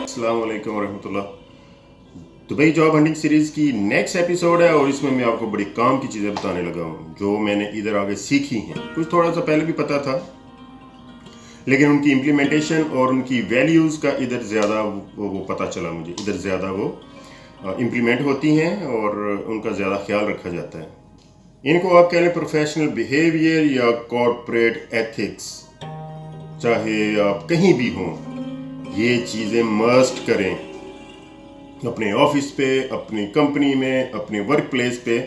अस्सलाम वालेकुम वरहमतुल्लाह। Dubai job hunting series की नेक्स्ट एपिसोड है और इसमें मैं आपको बड़ी काम की चीज़ें बताने लगा हूँ जो मैंने इधर आगे सीखी हैं। कुछ थोड़ा सा पहले भी पता था लेकिन उनकी इम्प्लीमेंटेशन और उनकी वैल्यूज़ का इधर ज़्यादा वो पता चला मुझे। इधर ज़्यादा वो इम्प्लीमेंट होती हैं और उनका ज़्यादा ख्याल रखा जाता है। इनको आप कह लें प्रोफेशनल बिहेवियर या कॉर्पोरेट एथिक्स, चाहे आप कहीं भी हों, ये चीज़ें मस्ट करें अपने ऑफिस पे, अपनी कंपनी में, अपने वर्क प्लेस पे।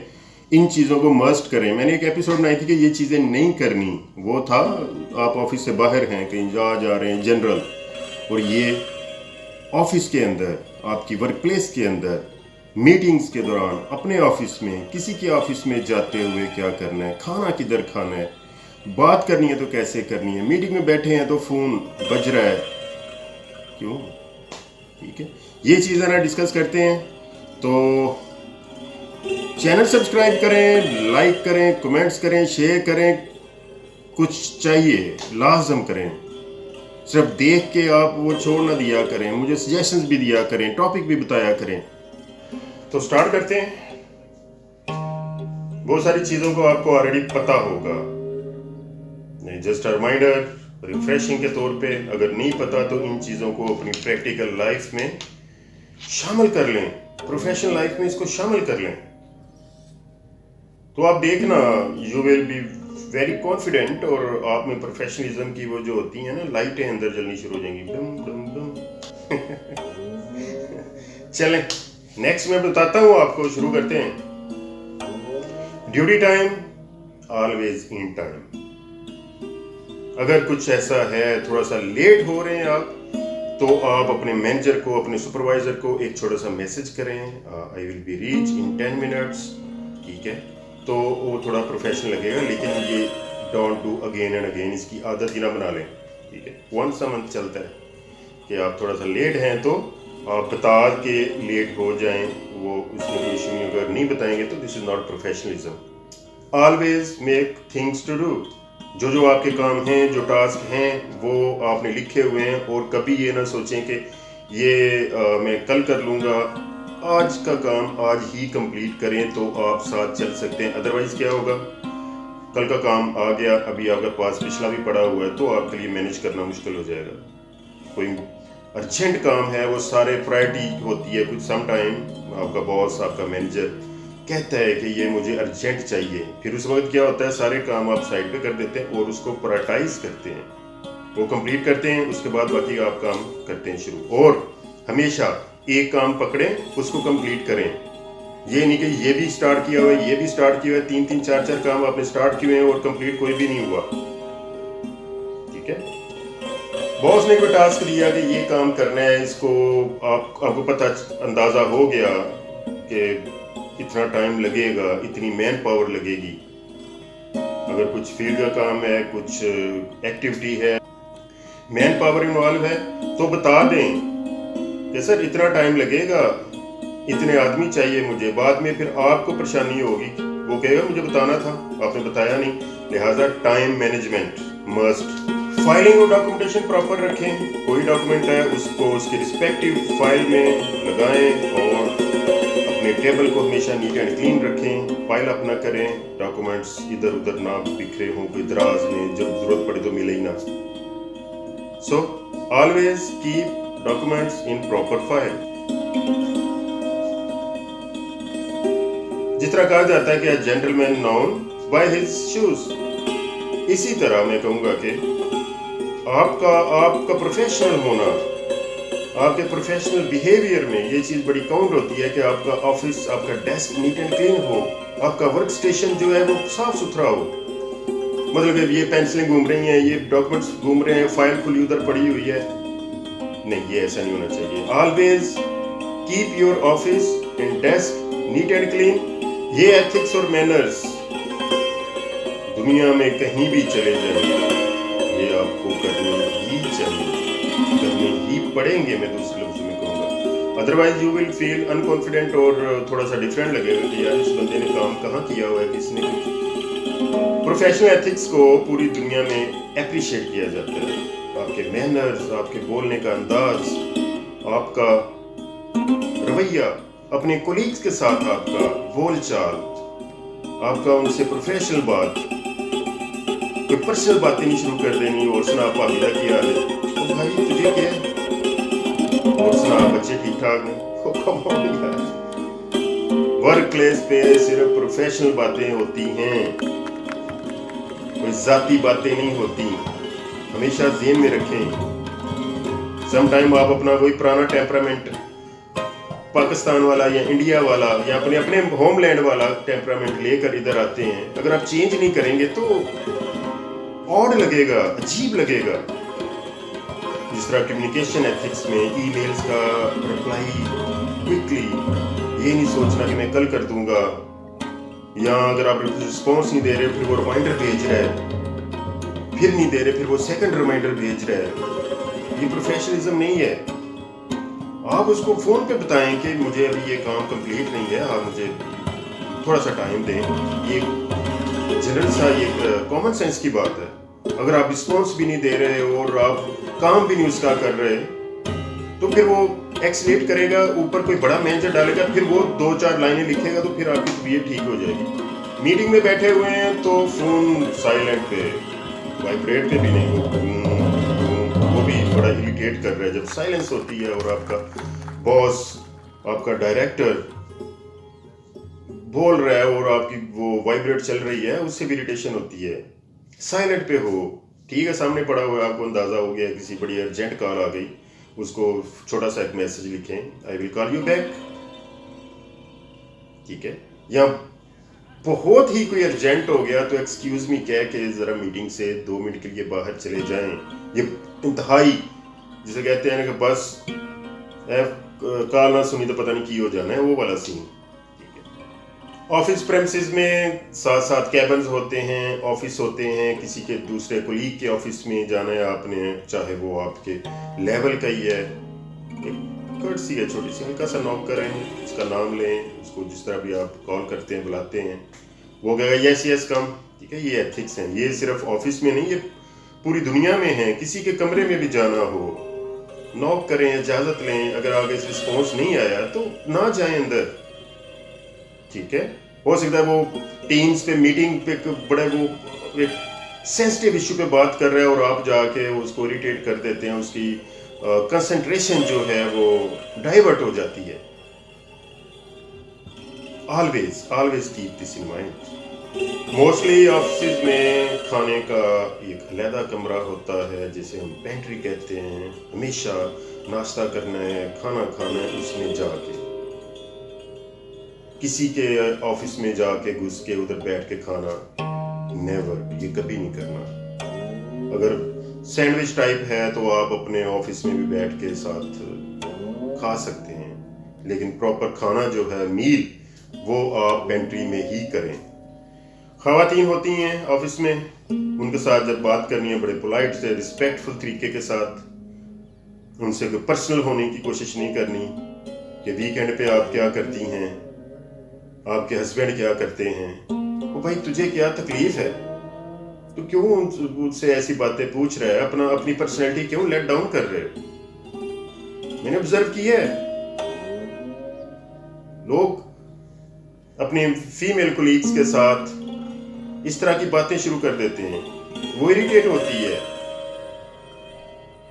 इन चीज़ों को मस्ट करें। मैंने एक एपिसोड बनाई थी कि ये चीज़ें नहीं करनी, वो था आप ऑफिस से बाहर हैं, कहीं जा रहे हैं जनरल, और ये ऑफिस के अंदर, आपकी वर्क प्लेस के अंदर, मीटिंग्स के दौरान, अपने ऑफिस में, किसी के ऑफिस में जाते हुए क्या करना है, खाना किधर खाना है, बात करनी है तो कैसे करनी है, मीटिंग में बैठे हैं तो फ़ोन बज रहा है क्यों, ठीक है। ये चीज़ें ना डिस्कस करते हैं। तो चैनल सब्सक्राइब करें, लाइक करें, कमेंट्स करें, शेयर करें, कुछ चाहिए लाजम करें। सिर्फ देख के आप वो छोड़ ना दिया करें, मुझे सजेशंस भी दिया करें, टॉपिक भी बताया करें। तो स्टार्ट करते हैं। बहुत सारी चीज़ों को आपको ऑलरेडी पता होगा, जस्ट रिमाइंडर, रिफ्रेशिंग के तौर पे। अगर नहीं पता तो इन चीज़ों को अपनी प्रैक्टिकल लाइफ में शामिल कर लें, प्रोफेशनल लाइफ में इसको शामिल कर लें। तो आप देखना, you will be very confident और आप में प्रोफेशनलिज्म की वो जो होती हैं ना, लाइटें अंदर जलनी शुरू हो जाएंगी, डम डम डम। चलें, नेक्स्ट मैं बताता हूँ आपको। शुरू करते हैं। Duty time always in time. अगर कुछ ऐसा है, थोड़ा सा लेट हो रहे हैं आप, तो आप अपने मैनेजर को, अपने सुपरवाइजर को एक छोटा सा मैसेज करें, I will be reach in 10 minutes, ठीक है। तो वो थोड़ा प्रोफेशनल लगेगा, लेकिन ये don't do again and again, इसकी आदत ही ना बना लें, ठीक है। वंस अ मंथ चलता है कि आप थोड़ा सा लेट हैं तो आप बता के लेट हो जाएं, वो उसमें कोई इशू नहीं। अगर नहीं बताएंगे तो this is not professionalism. Always make things to do. जो आपके काम हैं, जो टास्क हैं, वो आपने लिखे हुए हैं, और कभी ये ना सोचें कि ये मैं कल कर लूँगा। आज का काम आज ही कंप्लीट करें तो आप साथ चल सकते हैं। अदरवाइज क्या होगा, कल का काम आ गया, अभी आपके पास पिछला भी पड़ा हुआ है, तो आपके लिए मैनेज करना मुश्किल हो जाएगा। कोई अर्जेंट काम है, वो सारे प्रायोरिटी होती है। कुछ सम टाइम आपका बॉस, आपका मैनेजर कहता है कि ये मुझे अर्जेंट चाहिए, फिर उस वक्त क्या होता है, सारे काम आप साइड पे कर देते हैं और उसको प्रायोरिटाइज करते हैं, वो कंप्लीट करते हैं, उसके बाद बाकी आप काम करते हैं शुरू। और हमेशा एक काम पकड़ें, उसको कंप्लीट करें। ये नहीं कि ये भी स्टार्ट किया हुआ है, ये भी स्टार्ट किया हुआ है, 3-3, 4-4 काम आपने स्टार्ट किए हैं और कंप्लीट कोई भी नहीं हुआ, ठीक है। बॉस ने कोई टास्क दिया कि ये काम करना है, इसको आपको पता अंदाजा हो गया कि इतना टाइम लगेगा, इतनी मैन पावर लगेगी। अगर कुछ फील्ड का काम है, कुछ एक्टिविटी है, मैन पावर इन्वॉल्व है, तो बता दें कि सर इतना टाइम लगेगा, इतने आदमी चाहिए मुझे। बाद में फिर आपको परेशानी होगी, वो कहेगा मुझे बताना था, आपने बताया नहीं। लिहाजा टाइम मैनेजमेंट मस्ट। फाइलिंग और डॉक्यूमेंटेशन प्रॉपर रखें। कोई डॉक्यूमेंट है उसको उसके रिस्पेक्टिव फाइल में लगाएं और अपने टेबल को हमेशा नीट एंड क्लीन रखें। फाइल अप ना करें, डॉक्यूमेंट्स इधर उधर ना बिखरे हों, कोई दराज में, जब जरूरत पड़े तो मिले ही ना। So always keep documents in proper file. जिस तरह कहा जाता है कि a gentleman known by his shoes, इसी तरह मैं कहूँगा कि आपका प्रोफेशनल होना, आपके प्रोफेशनल बिहेवियर में ये चीज़ बड़ी काउंट होती है कि आपका ऑफिस, आपका डेस्क नीट एंड क्लीन हो, आपका वर्क स्टेशन जो है वो साफ सुथरा हो। मतलब कि ये पेंसिलें घूम रही हैं, ये डॉक्यूमेंट्स घूम रहे हैं, फाइल खुली उधर पड़ी हुई है, नहीं, ये ऐसा नहीं होना चाहिए। Always keep your office and desk neat and clean. ये एथिक्स और मैनर्स दुनिया में कहीं भी चले जाएंगे, ये आपको करने ही चाहिए, करने ही पड़ेंगे, मैं दूसरे लफ्ज़ों में कहूँगा। Otherwise you will feel unconfident और थोड़ा सा डिफरेंट लगेगा कि यार इस बंदे ने काम कहाँ किया हुआ है, किसने कुछ। प्रोफेशनल एथिक्स को पूरी दुनिया में अप्रिशिएट किया जाता है। आपके मैनर्स, आपके बोलने का अंदाज, आपका रवैया, अपने कोलीग्स के साथ आपका बोलचाल, आपका उनसे प्रोफेशनल बात, कोई पर्सनल बातें नहीं शुरू कर देनी और सुना पागीदा किया है तो भाई तुझे क्या है, और सुना बच्चे ठीक ठाक ने, कम ऑन यार। वर्क प्लेस पे सिर्फ प्रोफेशनल बातें होती हैं, कोई जाती बातें नहीं होती, हमेशा ज़हन में रखें। समटाइम आप अपना वही पुराना टेम्परामेंट पाकिस्तान वाला या इंडिया वाला या अपने अपने होमलैंड वाला टेम्परामेंट लेकर इधर आते हैं, अगर आप चेंज नहीं करेंगे तो ऑड लगेगा, अजीब लगेगा। जिस तरह कम्युनिकेशन एथिक्स में ईमेल्स का रिप्लाई क्विकली, ये नहीं सोचना कि मैं कल कर दूंगा, या अगर आप रिस्पॉन्स नहीं दे रहे फिर वो रिमाइंडर भेज रहा है, फिर नहीं दे रहे फिर वो सेकंड रिमाइंडर भेज रहा है, ये प्रोफेशनलिज्म नहीं है। आप उसको फोन पे बताएं कि मुझे अभी ये काम कंप्लीट नहीं है, आप मुझे थोड़ा सा टाइम दें। ये जनरल सा ये कॉमन सेंस की बात है। अगर आप रिस्पॉन्स भी नहीं दे रहे और आप काम भी नहीं उसका कर रहे तो फिर वो एक्सलेट करेगा, ऊपर कोई बड़ा मैनेजर डालेगा, फिर वो 2-4 लाइनें लिखेगा तो फिर आपकी तबीयत ठीक हो जाएगी। मीटिंग में बैठे हुए हैं तो फोन साइलेंट पे, वाइब्रेट पे भी नहीं, वो भी बड़ा इरिटेट कर रहा है। जब साइलेंस होती है और आपका बॉस, आपका डायरेक्टर बोल रहा है और आपकी वो वाइब्रेट चल रही है, उससे भी इरिटेशन होती है। साइलेंट पे हो, ठीक है, सामने पड़ा हुआ है, आपको अंदाजा हो गया किसी बड़ी अर्जेंट कॉल आ गई, उसको छोटा सा एक मैसेज लिखें, I will call you back, ठीक है। या बहुत ही कोई अर्जेंट हो गया तो एक्सक्यूज मी कह के जरा मीटिंग से 2 मिनट के लिए बाहर चले जाएं। ये इंतहाई जिसे कहते हैं कि बस कॉल ना सुनी तो पता नहीं की हो जाना है, वो वाला सीन। ऑफिस प्रेमिसेस में साथ साथ कैबिन्स होते हैं, ऑफिस होते हैं, किसी के दूसरे कोलीग के ऑफिस में जाना है आपने, चाहे वो आपके लेवल का ही है, एक कर्टसी है, छोटी सी हल्का सा नॉक करें, उसका नाम लें, उसको जिस तरह भी आप कॉल करते हैं बुलाते हैं, वो कहेगा यस यस कम, ठीक है। ये एथिक्स हैं, ये सिर्फ ऑफिस में नहीं, ये पूरी दुनिया में है। किसी के कमरे में भी जाना हो, नॉक करें, इजाज़त लें, अगर आगे से रिस्पॉन्स नहीं आया तो ना जाएं अंदर, ठीक है। हो सकता है वो टीम्स पे मीटिंग पे बड़े वो एक सेंसिटिव इशू पे बात कर रहे हैं और आप जाके उसको इरिटेट कर देते हैं, उसकी कंसंट्रेशन जो है वो डाइवर्ट हो जाती है। Always keep this in mind. Mostly office में खाने का एक अलहदा कमरा होता है जिसे हम पेंट्री कहते हैं। हमेशा नाश्ता करना है, खाना खाना है, उसमें जाके किसी के ऑफिस में जाके घुस के उधर बैठ के खाना, नेवर, ये कभी नहीं करना। अगर सैंडविच टाइप है तो आप अपने ऑफिस में भी बैठ के साथ खा सकते हैं, लेकिन प्रॉपर खाना जो है मील वो आप पेंट्री में ही करें। ख़वातीन होती हैं ऑफिस में, उनके साथ जब बात करनी है बड़े पोलाइट से, रिस्पेक्टफुल तरीके के साथ, उनसे कोई पर्सनल होने की कोशिश नहीं करनी कि वीकेंड पे आप क्या करती हैं, आपके हस्बैंड क्या करते हैं, वो भाई तुझे क्या तकलीफ है, तो क्यों उनसे ऐसी बातें पूछ रहा है, अपनी पर्सनैलिटी क्यों लेट डाउन कर रहे हो। मैंने ऑब्जर्व किया है लोग अपने फीमेल कोलीग्स के साथ इस तरह की बातें शुरू कर देते हैं, वो इरिटेट होती है,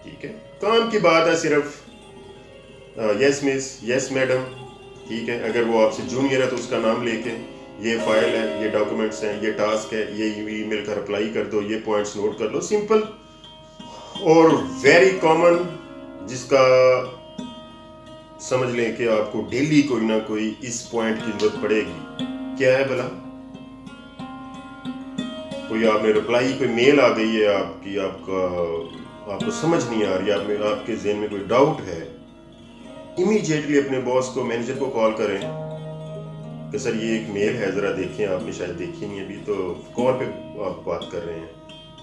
ठीक है। काम की बात है सिर्फ, यस मिस, यस मैडम, ठीक है। अगर वो आपसे जूनियर है तो उसका नाम लेके, ये फाइल है, ये डॉक्यूमेंट्स हैं, ये टास्क है, ये ईमेल का रिप्लाई कर दो, ये पॉइंट्स नोट कर लो, सिंपल और वेरी कॉमन, जिसका समझ लें कि आपको डेली कोई ना कोई इस पॉइंट की जरूरत पड़ेगी। क्या है भला, कोई आपने रिप्लाई, कोई मेल आ गई है आपकी, आपको समझ नहीं आ रही, आपके ज़हन में कोई डाउट है, इमीडिएटली अपने बॉस को, मैनेजर को कॉल करें कि सर ये एक मेल है, ज़रा देखें, आपने शायद देखी नहीं अभी, तो कॉल पे आप बात कर रहे हैं,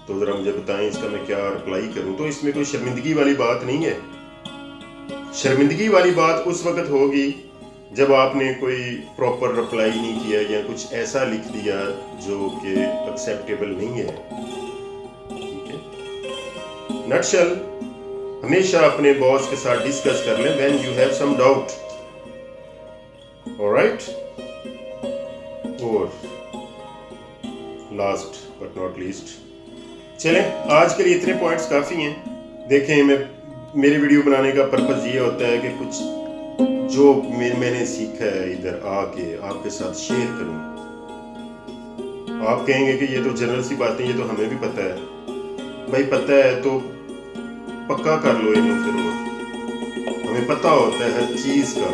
तो ज़रा मुझे बताएं इसका मैं क्या रिप्लाई करूं। तो इसमें कोई शर्मिंदगी वाली बात नहीं है। शर्मिंदगी वाली बात उस वक्त होगी जब आपने कोई प्रॉपर रिप्लाई नहीं किया या कुछ ऐसा लिख दिया जो कि एक्सेप्टेबल नहीं है, ठीक है। नटशल हमेशा अपने बॉस के साथ डिस्कस कर लें when you have some doubt. Alright, और लास्ट बट नॉट लीस्ट, चलें आज के लिए इतने पॉइंट्स काफ़ी हैं। देखें, मेरे वीडियो बनाने का पर्पज़ ये होता है कि कुछ जो मैंने सीखा है इधर आके आपके साथ शेयर करूं। आप कहेंगे कि ये तो जनरल सी बातें, ये तो हमें भी पता है। भाई पता है तो पक्का कर लो इन्हों फिर, और हमें पता होता है हर चीज़ का।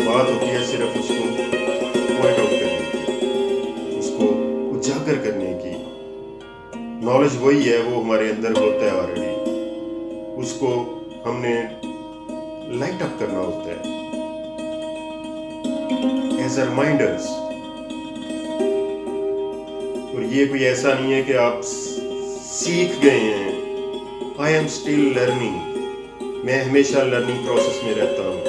बात होती है सिर्फ उसको पॉइंट आउट करने की, उसको उजागर करने की। नॉलेज वही है, वो हमारे अंदर होता है ऑलरेडी, उसको हमने लाइट अप करना होता है एज अ रिमाइंडर्स। और ये कोई ऐसा नहीं है कि आप सीख गए हैं। आई एम स्टिल लर्निंग, मैं हमेशा लर्निंग प्रोसेस में रहता हूँ।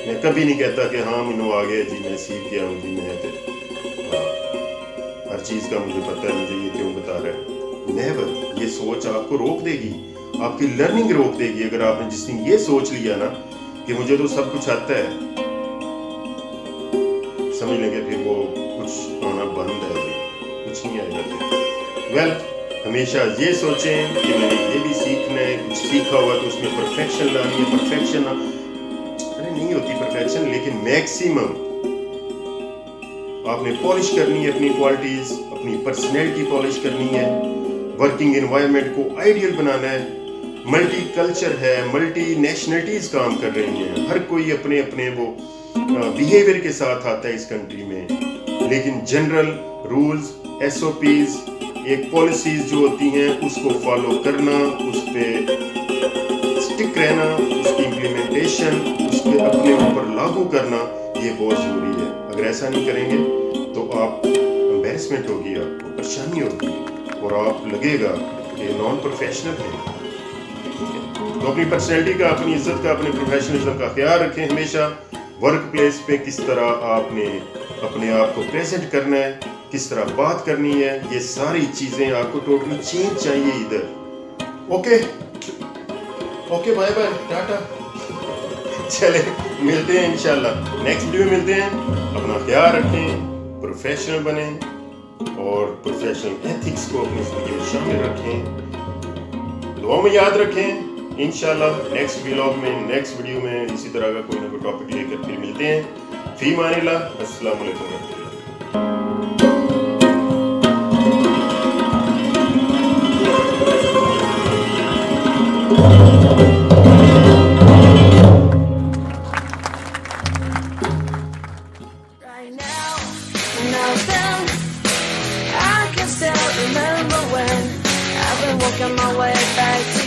मैं कभी नहीं कहता कि हाँ मैनू आ गया जी, मैं सीख गया हूँ जी, मैं हर चीज़ का मुझे पता है, मुझे ये क्यों बता रहा है। नेवर। ये सोच आपको रोक देगी, आपकी लर्निंग रोक देगी। अगर आपने जिस दिन ये सोच लिया ना कि मुझे तो सब कुछ आता है, समझ लेंगे फिर वो कुछ आना बंद है, कुछ नहीं आएगा फिर। वेल, हमेशा ये सोचें कि मैंने ये भी सीखना है, कुछ सीखा हुआ तो उसमें परफेक्शन लानी है। परफेक्शन अरे नहीं होती परफेक्शन, लेकिन मैक्सिमम आपने पॉलिश करनी है अपनी क्वालिटीज, अपनी पर्सनैलिटी पॉलिश करनी है। वर्किंग एनवायरनमेंट को आइडियल बनाना है। मल्टी कल्चर है, मल्टी नेशनलिटीज काम कर रही हैं, हर कोई अपने अपने वो बिहेवियर के साथ आता है इस कंट्री में। लेकिन जनरल रूल्स, SOPs, एक पॉलिसीज जो होती हैं उसको फॉलो करना, उस पर स्टिक रहना, उसकी इम्प्लीमेंटेशन, उसके अपने ऊपर लागू करना, ये बहुत ज़रूरी है। अगर ऐसा नहीं करेंगे तो आप एम्बैरेसमेंट होगी, आपको परेशानी होगी और आप लगेगा कि नॉन प्रोफेशनल है। तो अपनी पर्सनैलिटी का, अपनी इज्जत का, अपने प्रोफेशनलिज्म का ख्याल रखें हमेशा। वर्क प्लेस पे किस तरह आपने अपने आप को प्रेजेंट करना है, किस तरह बात करनी है, ये सारी चीज़ें आपको टोटली चेंज चाहिए इधर। Okay, bye bye, tata. चले मिलते हैं इंशाल्लाह नेक्स्ट वीडियो में मिलते हैं। अपना ख्याल रखें, प्रोफेशनल बने और प्रोफेशनल एथिक्स को अपनी जिंदगी में शामिल रखें। दुआ में याद रखें। इंशाल्लाह नेक्स्ट व्लॉग में, नेक्स्ट वीडियो में इसी तरह का कोई ना कोई टॉपिक लेकर फिर मिलते हैं। फी मानिल्लाह, अस्सलाम वालेकुम। Remember when I've been walking my way back to